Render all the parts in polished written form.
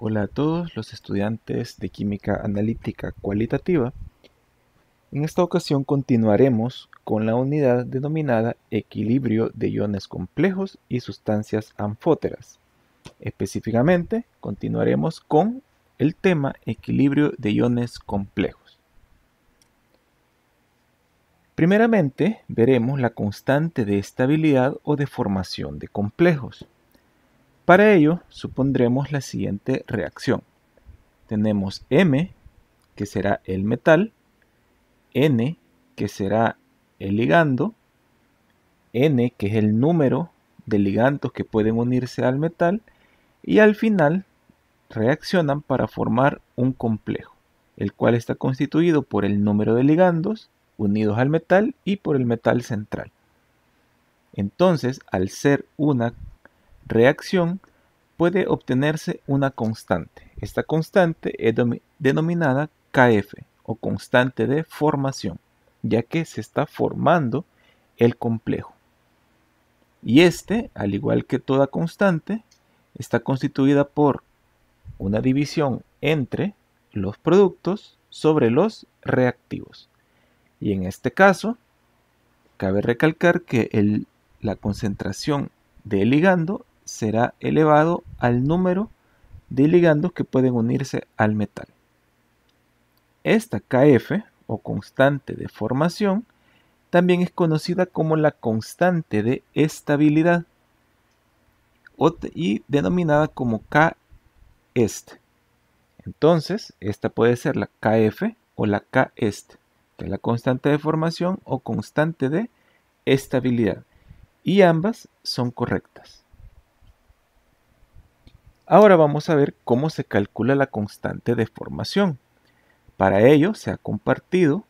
Hola a todos los estudiantes de Química Analítica Cualitativa. En esta ocasión continuaremos con la unidad denominada Equilibrio de iones complejos y sustancias anfóteras. Específicamente, continuaremos con el tema Equilibrio de iones complejos. Primeramente, veremos la constante de estabilidad o de formación de complejos. Para ello, supondremos la siguiente reacción. Tenemos M, que será el metal, N, que será el ligando, N, que es el número de ligandos que pueden unirse al metal, y al final reaccionan para formar un complejo, el cual está constituido por el número de ligandos unidos al metal y por el metal central. Entonces, al ser una reacción, puede obtenerse una constante. Esta constante es denominada Kf o constante de formación, ya que se está formando el complejo. Y al igual que toda constante, está constituida por una división entre los productos sobre los reactivos. Y en este caso, cabe recalcar que la concentración del ligando será elevado al número de ligandos que pueden unirse al metal. Esta Kf o constante de formación también es conocida como la constante de estabilidad y denominada como Kest. Entonces, esta puede ser la Kf o la Kest, que es la constante de formación o constante de estabilidad, y ambas son correctas. Ahora vamos a ver cómo se calcula la constante de formación. Para ello se ha compartido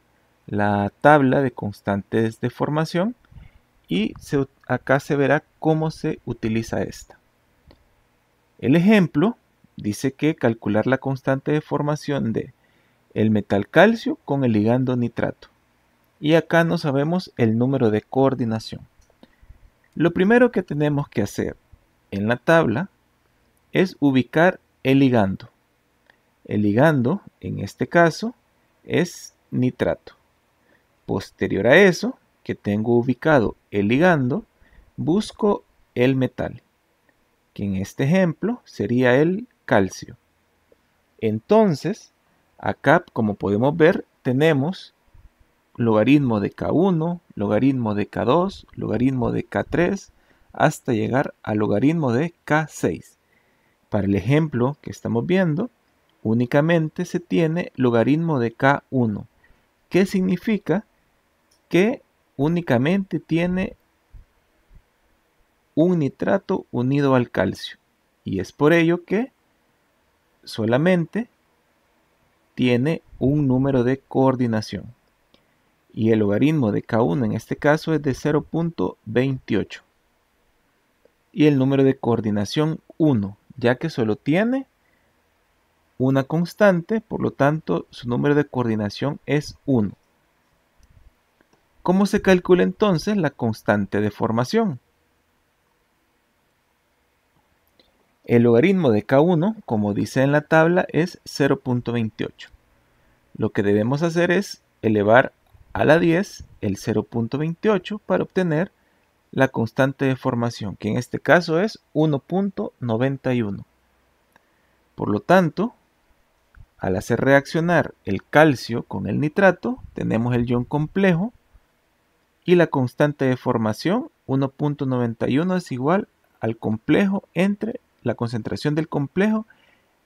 la tabla de constantes de formación y acá se verá cómo se utiliza esta. El ejemplo dice que calcular la constante de formación de el metal calcio con el ligando nitrato. Y acá no sabemos el número de coordinación. Lo primero que tenemos que hacer en la tabla es ubicar el ligando. El ligando, en este caso, es nitrato. Posterior a eso, que tengo ubicado el ligando, busco el metal, que en este ejemplo sería el calcio. Entonces, acá, como podemos ver, tenemos logaritmo de K1, logaritmo de K2, logaritmo de K3, hasta llegar al logaritmo de K6. Para el ejemplo que estamos viendo, únicamente se tiene logaritmo de K1, que significa que únicamente tiene un nitrato unido al calcio, y es por ello que solamente tiene un número de coordinación, y el logaritmo de K1 en este caso es de 0.28 y el número de coordinación 1, ya que solo tiene una constante, por lo tanto su número de coordinación es 1. ¿Cómo se calcula entonces la constante de formación? El logaritmo de K1, como dice en la tabla, es 0.28. Lo que debemos hacer es elevar a la 10 el 0.28 para obtener la constante de formación, que en este caso es 1.91. Por lo tanto, al hacer reaccionar el calcio con el nitrato, tenemos el ion complejo y la constante de formación 1.91 es igual al complejo entre la concentración del complejo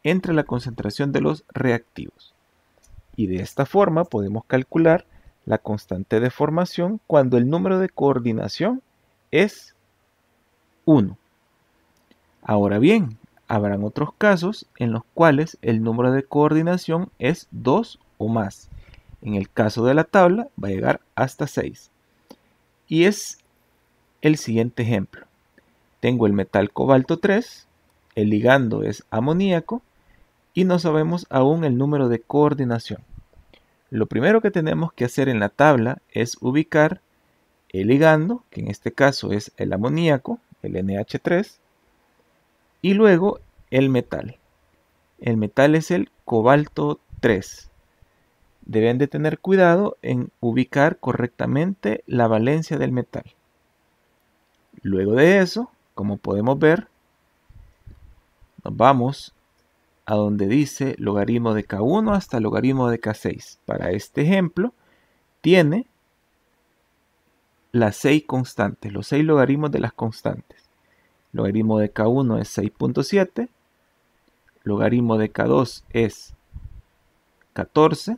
entre la concentración de los reactivos. Y de esta forma podemos calcular la constante de formación cuando el número de coordinación es 1. Ahora bien, habrán otros casos en los cuales el número de coordinación es 2 o más. En el caso de la tabla va a llegar hasta 6. Y es el siguiente ejemplo. Tengo el metal cobalto 3, el ligando es amoníaco y no sabemos aún el número de coordinación. Lo primero que tenemos que hacer en la tabla es ubicar el ligando, que en este caso es el amoníaco, el NH3, y luego el metal. El metal es el cobalto 3. Deben de tener cuidado en ubicar correctamente la valencia del metal. Luego de eso, como podemos ver, nos vamos a donde dice logaritmo de K1 hasta logaritmo de K6. Para este ejemplo, tiene las 6 constantes, los 6 logaritmos de las constantes. Logaritmo de K1 es 6.7, logaritmo de K2 es 14,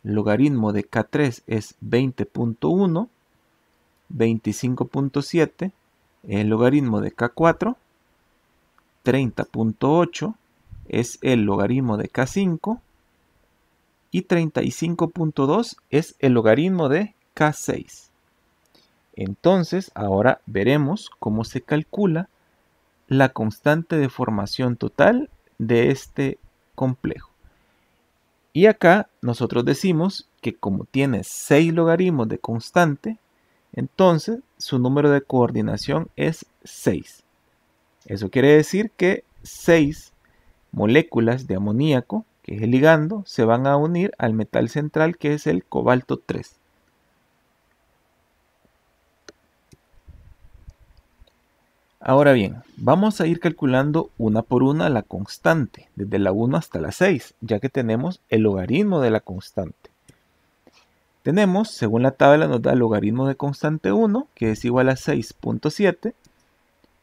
logaritmo de K3 es 20.1, 25.7, el logaritmo de K4, 30.8 es el logaritmo de K5 y 35.2 es el logaritmo de K6. Entonces, ahora veremos cómo se calcula la constante de formación total de este complejo. Y acá nosotros decimos que como tiene 6 logaritmos de constante, entonces su número de coordinación es 6. Eso quiere decir que 6 moléculas de amoníaco, que es el ligando, se van a unir al metal central, que es el cobalto 3. Ahora bien, vamos a ir calculando una por una la constante, desde la 1 hasta la 6, ya que tenemos el logaritmo de la constante. Tenemos, según la tabla, nos da el logaritmo de constante 1, que es igual a 6.7.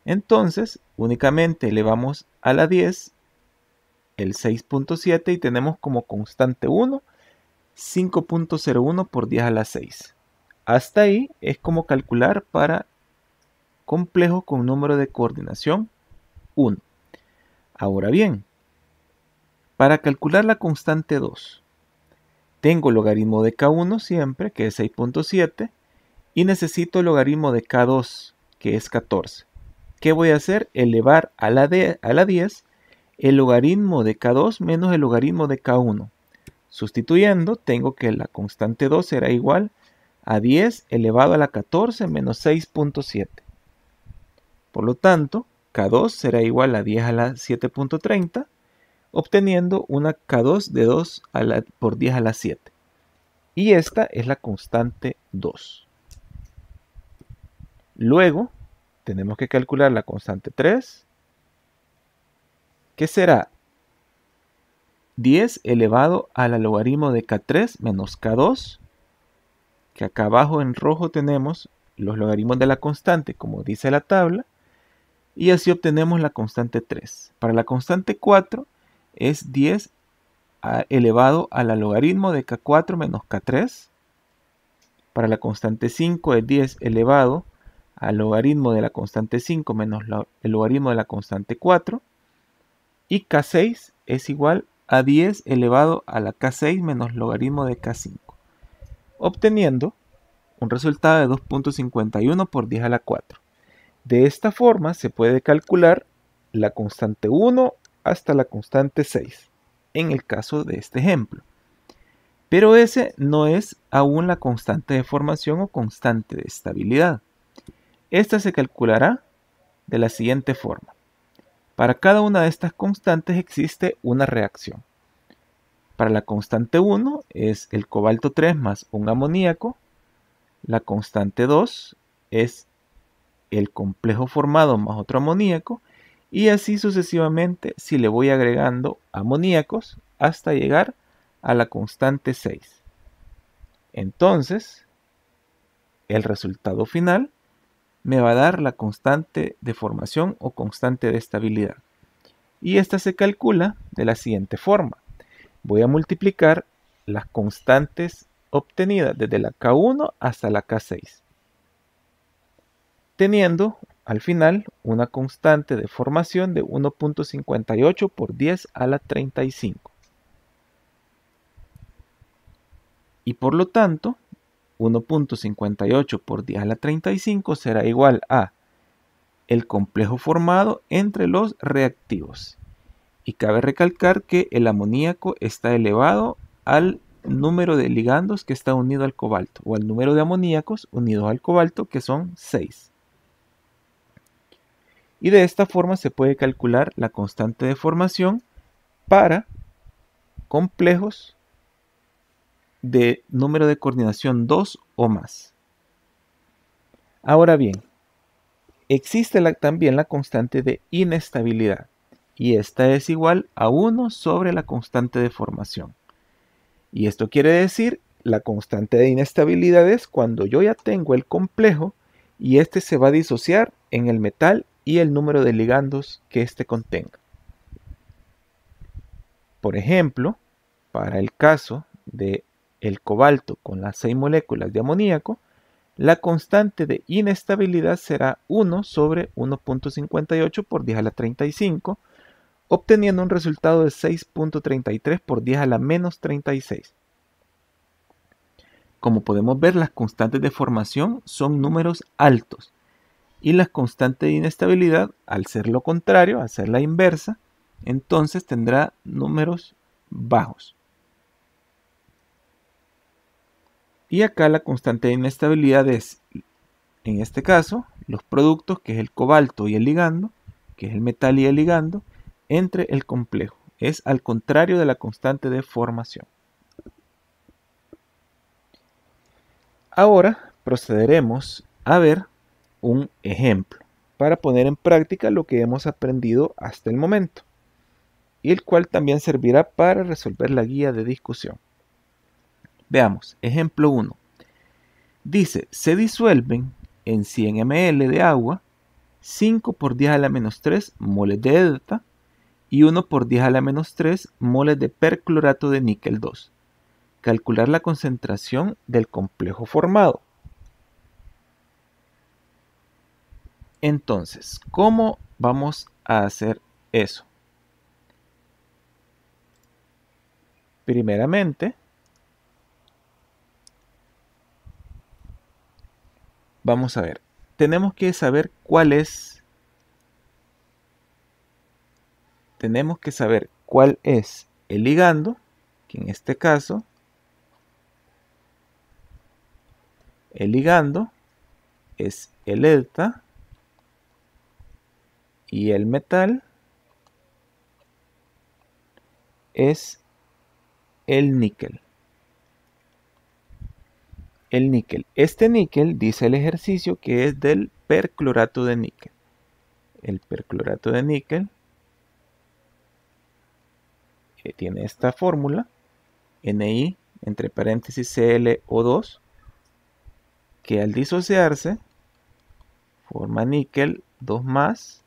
Entonces, únicamente elevamos a la 10 el 6.7 y tenemos como constante 1, 5.01 por 10 a la 6. Hasta ahí es como calcular para complejo con número de coordinación 1. Ahora bien, para calcular la constante 2, tengo logaritmo de K1 siempre, que es 6.7, y necesito el logaritmo de K2, que es 14. ¿Qué voy a hacer? Elevar a la 10 el logaritmo de K2 menos el logaritmo de K1. Sustituyendo, tengo que la constante 2 será igual a 10 elevado a la 14 menos 6.7. Por lo tanto, K2 será igual a 10 a la 7.30, obteniendo una K2 de 2 por 10 a la 7. Y esta es la constante 2. Luego, tenemos que calcular la constante 3, que será 10 elevado a la logaritmo de K3 menos K2, que acá abajo en rojo tenemos los logaritmos de la constante, como dice la tabla, y así obtenemos la constante 3. Para la constante 4 es 10 elevado a la logaritmo de K4 menos K3. Para la constante 5 es 10 elevado al logaritmo de la constante 5 menos el logaritmo de la constante 4. Y K6 es igual a 10 elevado a la K6 menos logaritmo de K5, obteniendo un resultado de 2.51 por 10 a la 4. De esta forma se puede calcular la constante 1 hasta la constante 6, en el caso de este ejemplo. Pero ese no es aún la constante de formación o constante de estabilidad. Esta se calculará de la siguiente forma. Para cada una de estas constantes existe una reacción. Para la constante 1 es el cobalto 3 más un amoníaco. La constante 2 es el complejo formado más otro amoníaco, y así sucesivamente si le voy agregando amoníacos hasta llegar a la constante 6. Entonces, el resultado final me va a dar la constante de formación o constante de estabilidad. Y esta se calcula de la siguiente forma. Voy a multiplicar las constantes obtenidas desde la K1 hasta la K6, teniendo al final una constante de formación de 1.58 por 10 a la 35. Y por lo tanto, 1.58 por 10 a la 35 será igual a el complejo formado entre los reactivos. Y cabe recalcar que el amoníaco está elevado al número de ligandos que está unido al cobalto, o al número de amoníacos unidos al cobalto, que son 6. Y de esta forma se puede calcular la constante de formación para complejos de número de coordinación 2 o más. Ahora bien, existe también la constante de inestabilidad, y esta es igual a 1 sobre la constante de formación. Y esto quiere decir, la constante de inestabilidad es cuando yo ya tengo el complejo y este se va a disociar en el metal y el número de ligandos que éste contenga. Por ejemplo, para el caso de el cobalto con las 6 moléculas de amoníaco, la constante de inestabilidad será 1 sobre 1.58 por 10 a la 35, obteniendo un resultado de 6.33 por 10 a la menos 36. Como podemos ver, las constantes de formación son números altos y las constantes de inestabilidad, al ser lo contrario, al ser la inversa, entonces tendrá números bajos. Y acá la constante de inestabilidad es, en este caso, los productos, que es el cobalto y el ligando, que es el metal y el ligando, entre el complejo. Es al contrario de la constante de formación. Ahora procederemos a ver un ejemplo para poner en práctica lo que hemos aprendido hasta el momento, y el cual también servirá para resolver la guía de discusión. Veamos, ejemplo 1. Dice, se disuelven en 100 ml de agua 5 por 10 a la menos 3 moles de delta y 1 por 10 a la menos 3 moles de perclorato de níquel 2. Calcular la concentración del complejo formado. Entonces, ¿cómo vamos a hacer eso? Primeramente, vamos a ver, tenemos que saber cuál es el ligando, que en este caso, el ligando es el delta y el metal es el níquel. El níquel. Este níquel dice el ejercicio que es del perclorato de níquel. El perclorato de níquel que tiene esta fórmula, Ni entre paréntesis ClO2, que al disociarse forma níquel 2 más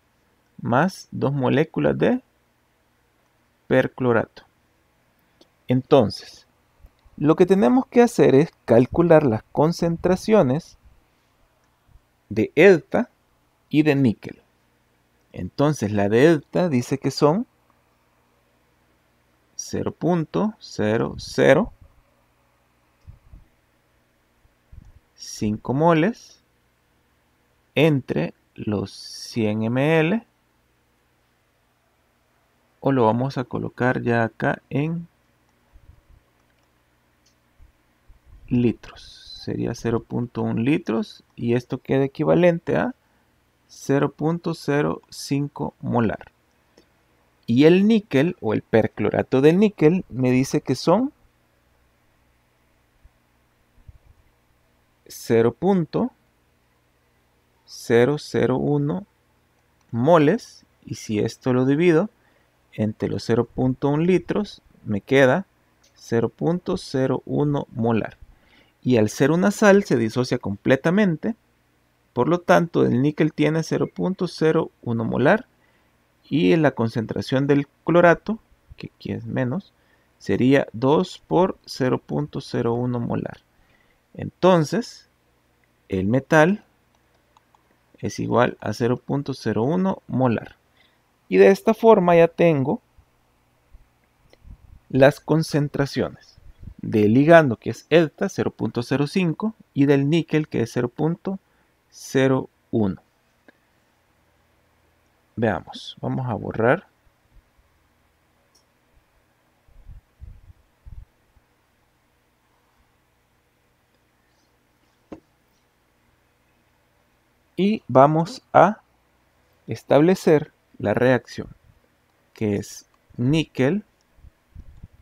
2 moléculas de perclorato. Entonces, lo que tenemos que hacer es calcular las concentraciones de delta y de níquel. Entonces, la de delta dice que son 0.005 moles entre los 100 ml, o lo vamos a colocar ya acá en litros. Sería 0.1 litros y esto queda equivalente a 0.05 molar. Y el níquel o el perclorato del níquel me dice que son 0.001 moles, y si esto lo divido entre los 0.1 litros me queda 0.01 molar. Y al ser una sal se disocia completamente, por lo tanto el níquel tiene 0.01 molar y la concentración del clorato, que aquí es menos, sería 2 por 0.01 molar. Entonces, el metal es igual a 0.01 molar. Y de esta forma ya tengo las concentraciones del ligando, que es delta, 0.05, y del níquel, que es 0.01. Veamos, vamos a borrar. Y vamos a establecer la reacción, que es níquel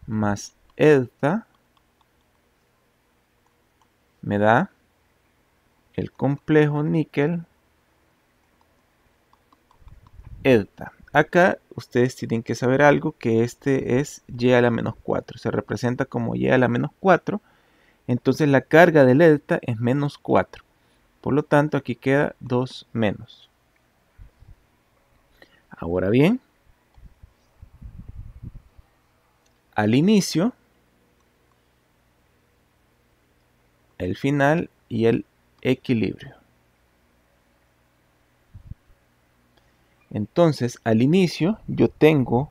más delta me da el complejo níquel delta. Acá ustedes tienen que saber algo, que este es y a la menos 4, se representa como y a la menos 4, entonces la carga del delta es menos 4, por lo tanto aquí queda 2 menos. Ahora bien, al inicio, el final y el equilibrio. Entonces, al inicio yo tengo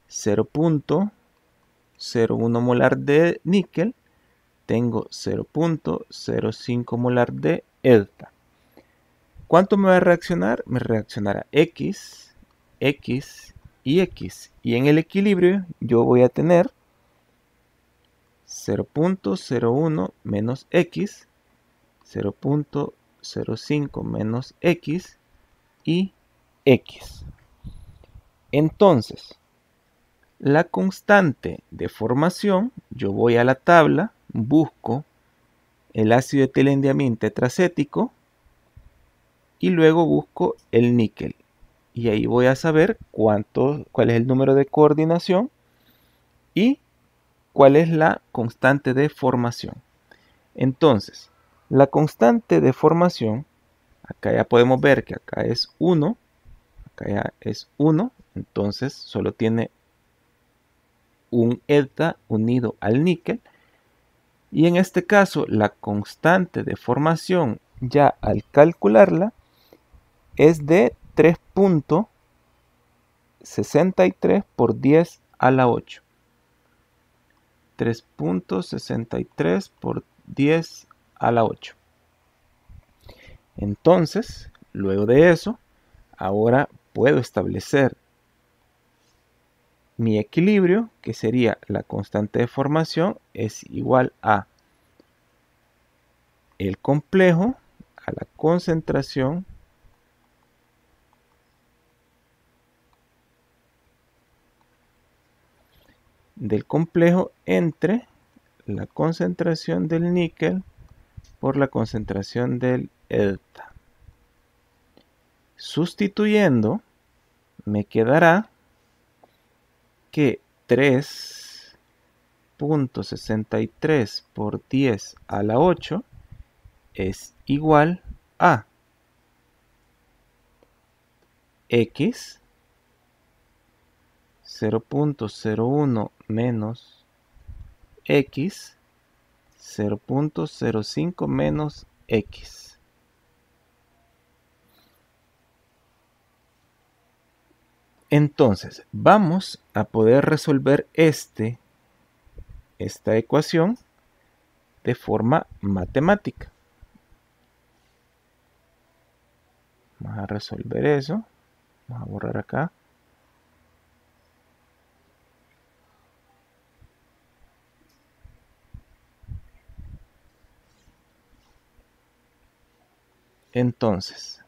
0.01 molar de níquel, tengo 0.05 molar de delta. ¿Cuánto me va a reaccionar? Me reaccionará X, X y X. Y en el equilibrio yo voy a tener 0.01 menos X, 0.05 menos X y X. Entonces, la constante de formación, yo voy a la tabla, busco el ácido etilendiamina tetracético y luego busco el níquel. Y ahí voy a saber cuál es el número de coordinación y cuál es la constante de formación. Entonces, la constante de formación, acá ya podemos ver que acá es 1, acá ya es 1, entonces solo tiene un delta unido al níquel. Y en este caso, la constante de formación, ya al calcularla, es de 3.63 por 10 a la 8. 3.63 por 10 a la 8. Entonces, luego de eso, ahora puedo establecer mi equilibrio, que sería la constante de formación es igual a el complejo a la concentración del complejo entre la concentración del níquel por la concentración del delta. Sustituyendo, me quedará que 3.63 por 10 a la 8 es igual a X 0.01 menos X 0.05 menos X. Entonces, vamos a poder resolver esta ecuación de forma matemática. Vamos a resolver eso. Vamos a borrar acá. Entonces,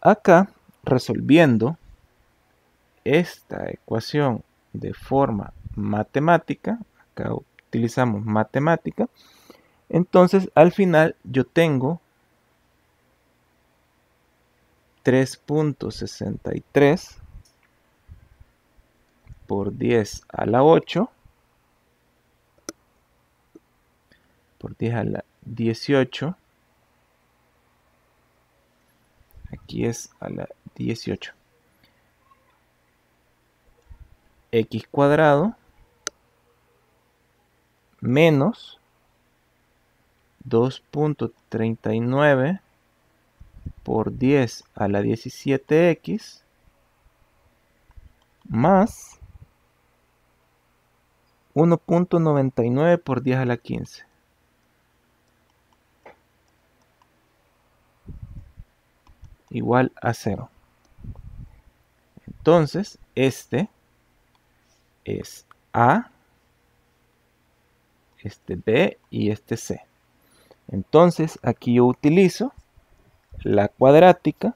acá, resolviendo esta ecuación de forma matemática, acá utilizamos matemática, entonces al final yo tengo 3.63 por 10 a la 8 por 10 a la 18, aquí es a la 18, x cuadrado menos 2.39 por 10 a la 17x más 1.99 por 10 a la 15. Igual a 0. Entonces, este es A, este B y este C. Entonces, aquí yo utilizo la cuadrática,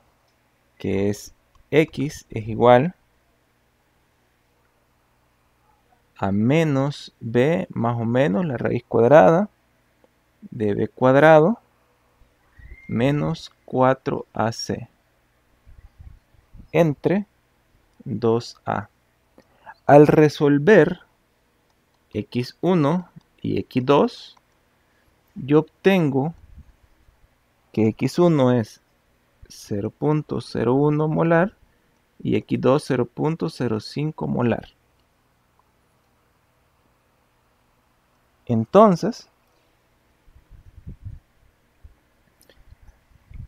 que es x es igual a menos b más o menos la raíz cuadrada de b cuadrado menos 4ac entre 2a. Al resolver x1 y x2, yo obtengo que x1 es 0.01 molar y x2 0.05 molar. Entonces,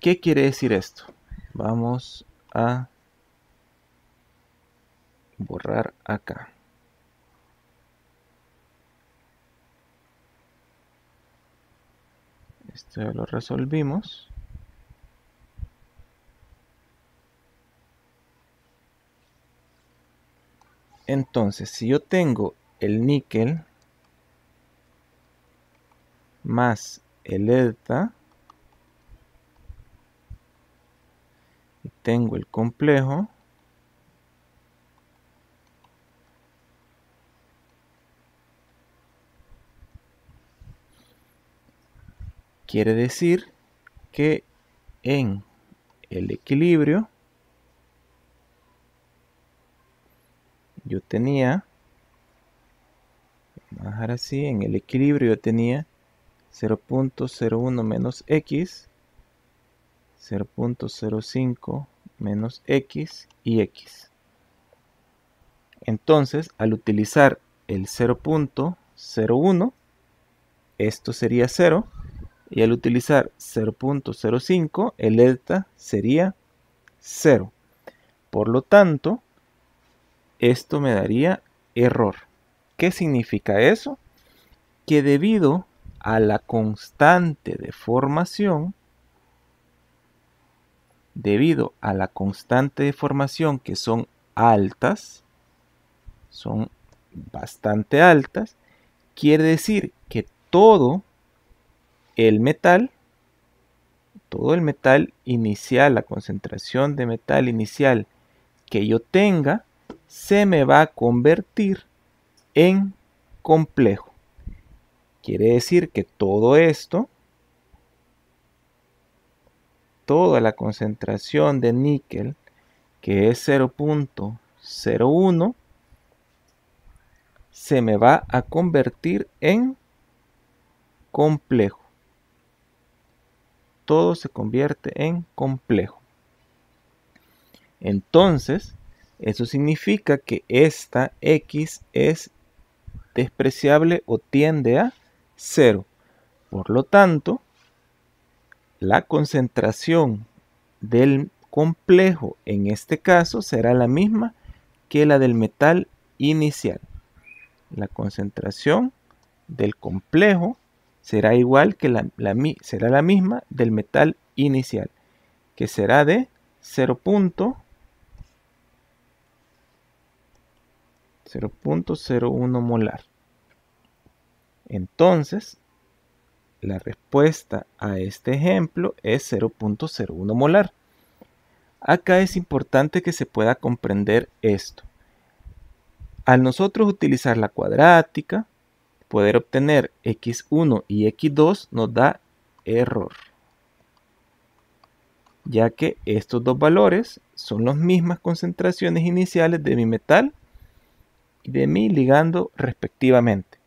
¿qué quiere decir esto? Vamos a borrar acá. Esto ya lo resolvimos. Entonces, si yo tengo el níquel más el delta y tengo el complejo, quiere decir que en el equilibrio yo tenía, vamos a dejar así, en el equilibrio yo tenía 0.01 menos x, 0.05 menos x y x. Entonces, al utilizar el 0.01, esto sería 0, y al utilizar 0.05, el delta sería 0. Por lo tanto, esto me daría error. ¿Qué significa eso? Que debido a la constante de formación, que son altas, son bastante altas, quiere decir que todo el metal inicial, la concentración de metal inicial que yo tenga, se me va a convertir en complejo. Quiere decir que todo esto, toda la concentración de níquel, que es 0.01, se me va a convertir en complejo. Todo se convierte en complejo. Entonces, eso significa que esta X es despreciable o tiende a 0. Por lo tanto, la concentración del complejo en este caso será la misma que la del metal inicial. La concentración del complejo será igual que será la misma del metal inicial, que será de 0.01 molar. Entonces, la respuesta a este ejemplo es 0.01 molar. Acá es importante que se pueda comprender esto. Al nosotros utilizar la cuadrática, poder obtener x1 y x2 nos da error, ya que estos dos valores son las mismas concentraciones iniciales de mi metal y de mi ligando respectivamente.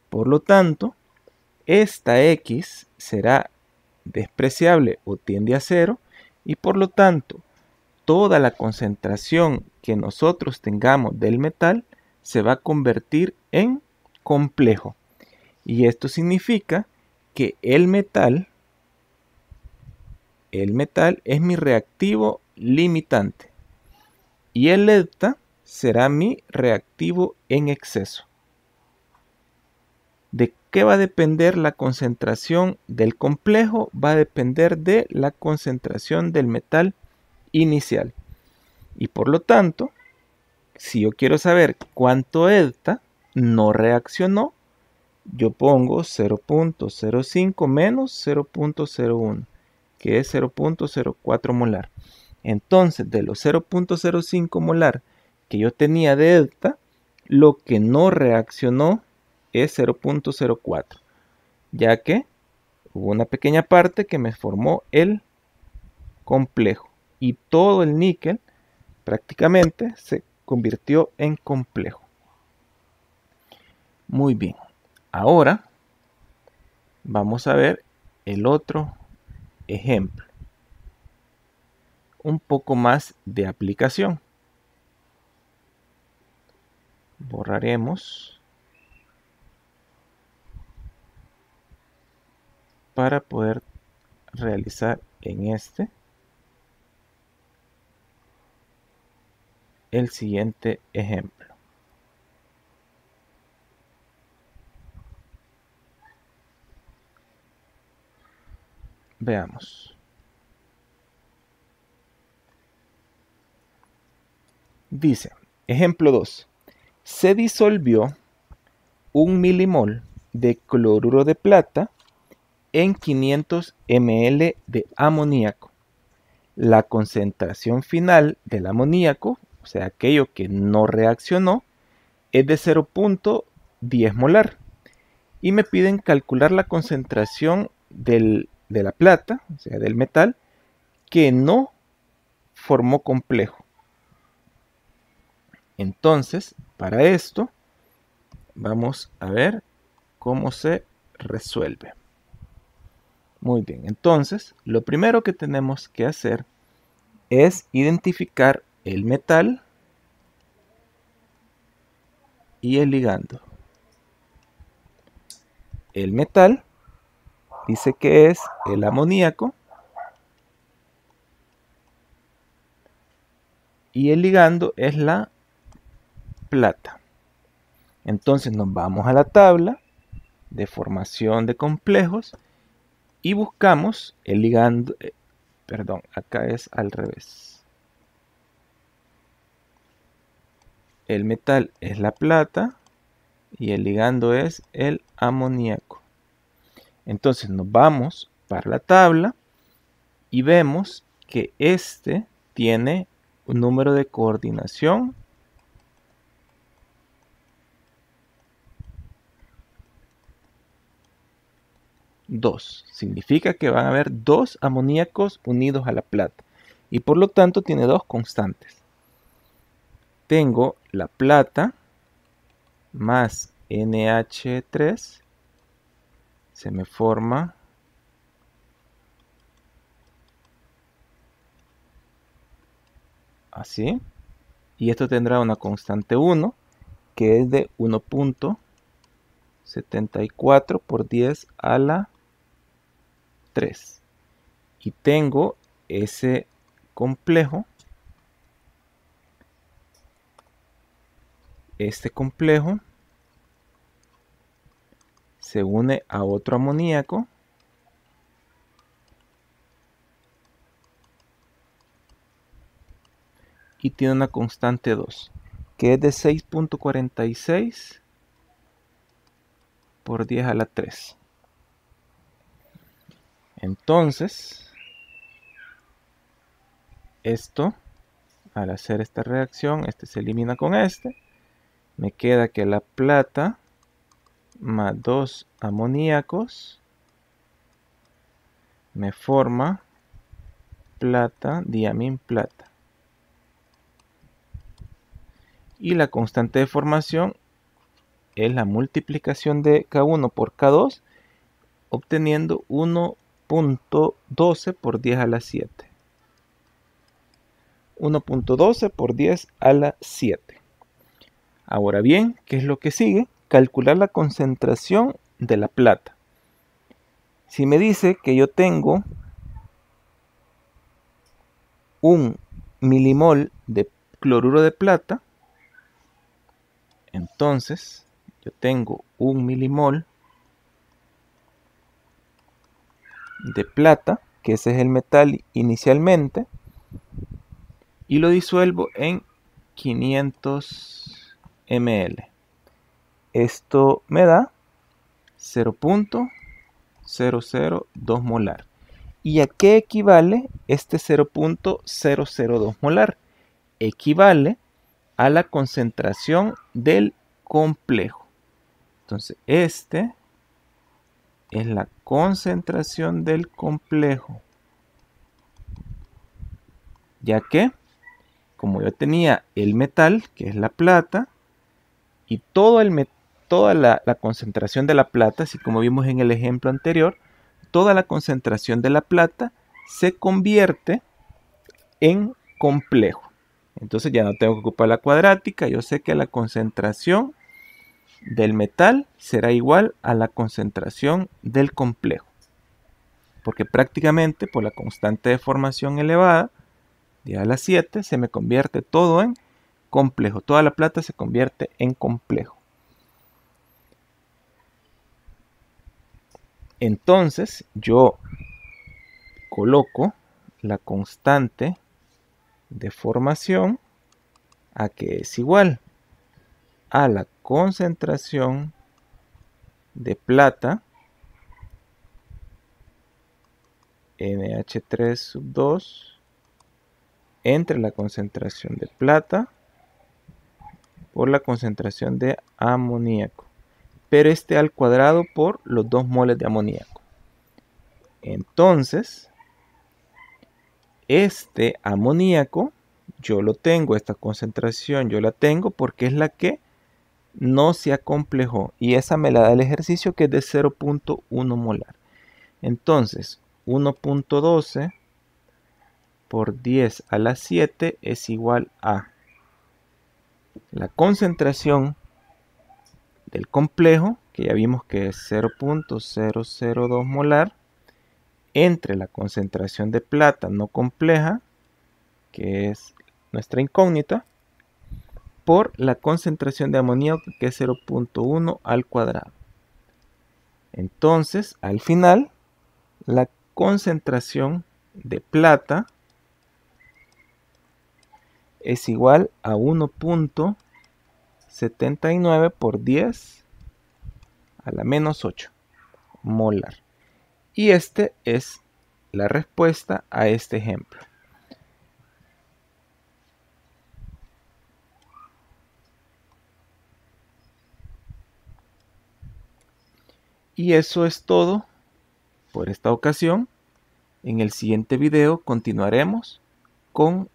Por lo tanto, esta X será despreciable o tiende a 0 y por lo tanto toda la concentración que nosotros tengamos del metal se va a convertir en complejo. Y esto significa que el metal es mi reactivo limitante y el delta será mi reactivo en exceso. ¿De qué va a depender la concentración del complejo? Va a depender de la concentración del metal inicial. Y por lo tanto, si yo quiero saber cuánto delta no reaccionó, yo pongo 0.05 menos 0.01, que es 0.04 molar. Entonces, de los 0.05 molar que yo tenía de delta, Lo que no reaccionó es 0.04, ya que hubo una pequeña parte que me formó el complejo y todo el níquel prácticamente se convirtió en complejo. Muy bien, ahora vamos a ver el otro ejemplo, un poco más de aplicación. Borraremos para poder realizar en este el siguiente ejemplo. Veamos. Dice, ejemplo 2. Se disolvió 1 milimol de cloruro de plata en 500 ml de amoníaco. La concentración final del amoníaco, o sea, aquello que no reaccionó, es de 0.10 molar. Y me piden calcular la concentración de la plata, o sea, del metal, que no formó complejo. Entonces, para esto, vamos a ver cómo se resuelve. Muy bien, entonces, lo primero que tenemos que hacer es identificar el metal y el ligando. El metal dice que es el amoníaco y el ligando es la plata. Entonces nos vamos a la tabla de formación de complejos y buscamos el ligando, perdón, acá es al revés. El metal es la plata y el ligando es el amoníaco. Entonces nos vamos para la tabla y vemos que este tiene un número de coordinación 2. Significa que van a haber 2 amoníacos unidos a la plata y por lo tanto tiene 2 constantes. Tengo la plata más NH3, se me forma así, y esto tendrá una constante 1 que es de 1.74 por 10 a la 3. Y tengo ese complejo, este complejo se une a otro amoníaco y tiene una constante 2 que es de 6.46 por 10 a la 3. Entonces, esto, al hacer esta reacción, este se elimina con este. Me queda que la plata más 2 amoníacos me forma plata, diamín plata. Y la constante de formación es la multiplicación de K1 por K2, obteniendo 1.12 por 10 a la 7. 1.12 por 10 a la 7. Ahora bien, ¿qué es lo que sigue? Calcular la concentración de la plata. Si me dice que yo tengo 1 milimol de cloruro de plata, entonces yo tengo 1 milimol de plata, que ese es el metal inicialmente, y lo disuelvo en 500 ml. Esto me da 0.002 molar. ¿Y a qué equivale este 0.002 molar? Equivale a la concentración del complejo. Entonces, este es la concentración del complejo, ya que como yo tenía el metal, que es la plata, y toda la concentración de la plata, así como vimos en el ejemplo anterior, toda la concentración de la plata se convierte en complejo. Entonces ya no tengo que ocupar la cuadrática, yo sé que la concentración del metal será igual a la concentración del complejo, porque prácticamente por la constante de formación elevada, 10 a la 7, se me convierte todo en complejo. Toda la plata se convierte en complejo. Entonces yo coloco la constante de formación a que es igual a la concentración de plata NH3 entre la concentración de plata por la concentración de amoníaco, pero este al cuadrado por los 2 moles de amoníaco. Entonces, este amoníaco yo lo tengo, esta concentración yo la tengo porque es la que no se acomplejó, y esa me la da el ejercicio, que es de 0.1 molar. Entonces 1.12 por 10 a la 7 es igual a la concentración del complejo, que ya vimos que es 0.002 molar, entre la concentración de plata no compleja, que es nuestra incógnita, por la concentración de amoníaco, que es 0.1 al cuadrado. Entonces, al final, la concentración de plata es igual a 1.79 por 10 a la menos 8 molar. Y este es la respuesta a este ejemplo. Y eso es todo por esta ocasión. En el siguiente video continuaremos con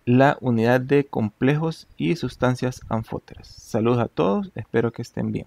la unidad de complejos y sustancias anfóteras. Saludos a todos, espero que estén bien.